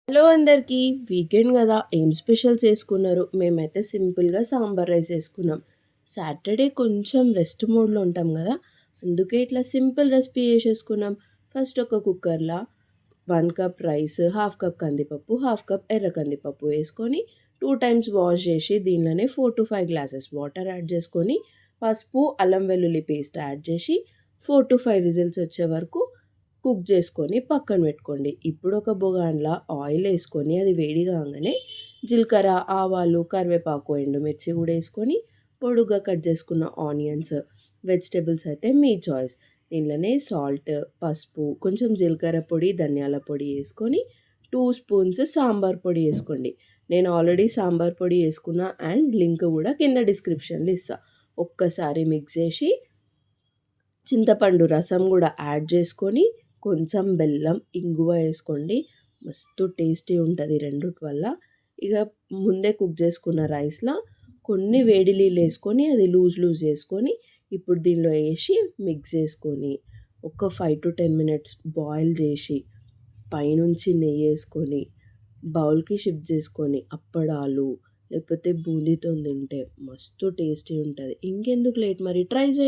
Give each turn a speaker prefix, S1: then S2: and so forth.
S1: Hello అందరికీ. Weekend గదా! ఏం స్పెషల్స్ చేసుకున్నారు? మేమైతే సింపుల్‌గా సాంబార్ రైస్ చేసుకున్నాం. సాటర్‌డే కొంచెం రెస్ట్ మోడ్‌లో ఉంటాం గదా! అందుకే ఇట్లా సింపుల్ రెసిపీ చేసేసుకున్నాం. ఫస్ట్ ఒక కుక్కర్‌ల 1 కప్ రైస్, హాఫ్ కప్ కందిపప్పు, హాఫ్ కప్ ఎర్ర కందిపప్పు వేసుకొని 2 టైమ్స్ వాష్ చేసి దీనిలోనే 4-5 గ్లాసెస్ వాటర్ యాడ్ చేసుకొని, పసుపు, అల్లం వెల్లుల్లి పేస్ట్ యాడ్ చేసి 4-5 విజిల్స్ వచ్చే వరకు కుక్ చేసుకొని పక్కన పెట్టుకోండి. ఇప్పుడు ఒక బొగాన్‌ల ఆయిల్ ఏసుకొని అది వేడి కాంగానే జీలకర్ర, ఆవాలు, కరివేపాకు, ఎండుమిర్చి కూడా ఏసుకొని పొడుగ్గా కట్ చేసుకున్న ఆనియన్స్, వెజిటబుల్స్ అయితే మీ చాయిస్. దీనిలోనే సాల్ట్, పసుపు, కొంచెం జీలకర్ర పొడి, ధనియాల పొడి ఏసుకొని 2 స్పూన్స్ సాంబార్ పొడి ఏసుకోండి. నేను ఆల్రెడీ సాంబార్ పొడి ఏసుకున్నా అండ్ లింక్ కూడా కింద డిస్క్రిప్షన్‌లో ఇస్తా. ఒక్కసారి మిక్స్ చేసి చింతపండు రసం కూడా యాడ్ చేసుకొని కొంచెం బెల్లం, ఇంగువ ఏసుకోండి. మస్తు టేస్టీ ఉంటది రెండిటి వల్ల. ఇక ముందే కుక్ చేసుకున్న రైస్‌ల కొన్ని వేడి నీళ్ళేసుకొని అది లూజ్ చేసుకొని ఇప్పుడు దీనిలో ఏసి మిక్స్ చేసుకొని ఒక 5-10 మినిట్స్ బాయిల్ చేసి పైనుంచి నెయ్యేసుకొని బౌల్‌కి షిఫ్ట్ చేసుకొని అప్పడాలు లేకపోతే బూందీతోని తింటే మస్తు టేస్టీ ఉంటది. ఇంకెందుకు లేట్ మరి ట్రై చేయండి.